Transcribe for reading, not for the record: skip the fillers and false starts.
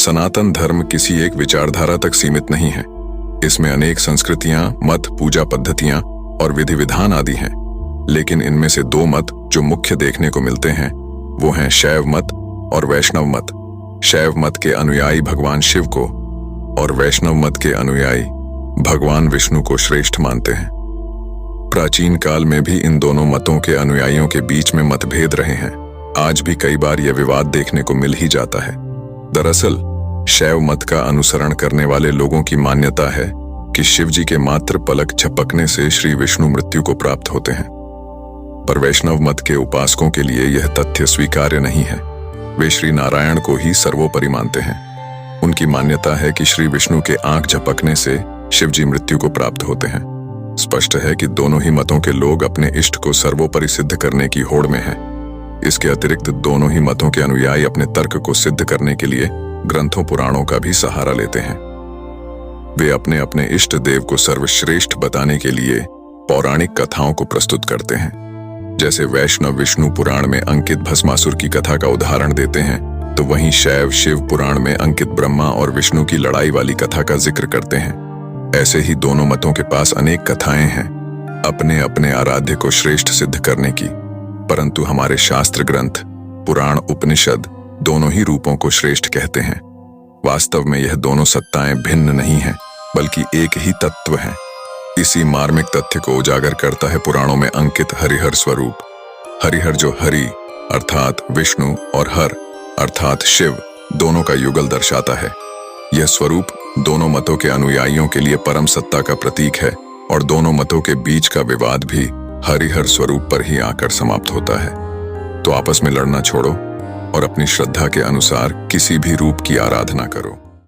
सनातन धर्म किसी एक विचारधारा तक सीमित नहीं है। इसमें अनेक संस्कृतियां, मत, पूजा पद्धतियां और विधि विधान आदि हैं। लेकिन इनमें से दो मत जो मुख्य देखने को मिलते हैं वो हैं शैव मत और वैष्णव मत। शैव मत के अनुयायी भगवान शिव को और वैष्णव मत के अनुयायी भगवान विष्णु को श्रेष्ठ मानते हैं। प्राचीन काल में भी इन दोनों मतों के अनुयायियों के बीच में मतभेद रहे हैं। आज भी कई बार यह विवाद देखने को मिल ही जाता है। दरअसल शैव मत का अनुसरण करने वाले लोगों की मान्यता है कि शिव जी के मात्र पलक झपकने से श्री विष्णु मृत्यु को प्राप्त होते हैं। पर वैष्णव मत के उपासकों के लिए यह तथ्य स्वीकार्य नहीं है। वे श्री नारायण को ही सर्वोपरि मानते हैं। उनकी मान्यता है कि श्री विष्णु के आंख झपकने से शिव जी मृत्यु को प्राप्त होते हैं। स्पष्ट है कि दोनों ही मतों के लोग अपने इष्ट को सर्वोपरि सिद्ध करने की होड़ में हैं। इसके अतिरिक्त दोनों ही मतों के अनुयायी अपने तर्क को सिद्ध करने के लिए ग्रंथों पुराणों का भी सहारा लेते हैं। वे अपने अपने इष्ट देव को सर्वश्रेष्ठ बताने के लिए पौराणिक कथाओं को प्रस्तुत करते हैं। जैसे वैष्णव विष्णु पुराण में अंकित भस्मासुर की कथा का उदाहरण देते हैं, तो वहीं शैव शिव पुराण में अंकित ब्रह्मा और विष्णु की लड़ाई वाली कथा का जिक्र करते हैं। ऐसे ही दोनों मतों के पास अनेक कथाएं हैं अपने अपने आराध्य को श्रेष्ठ सिद्ध करने की, परंतु हमारे शास्त्र ग्रंथ पुराण उपनिषद दोनों ही रूपों को श्रेष्ठ कहते हैं। वास्तव में यह दोनों सत्ताएं भिन्न नहीं हैं, बल्कि एक ही तत्व हैं। इसी मार्मिक तथ्य को उजागर करता है पुराणों में अंकित हरिहर स्वरूप। हरिहर जो हरि अर्थात विष्णु और हर अर्थात शिव दोनों का युगल दर्शाता है। यह स्वरूप दोनों मतों के अनुयायियों के लिए परम सत्ता का प्रतीक है और दोनों मतों के बीच का विवाद भी हरिहर स्वरूप पर ही आकर समाप्त होता है। तो आपस में लड़ना छोड़ो और अपनी श्रद्धा के अनुसार किसी भी रूप की आराधना करो।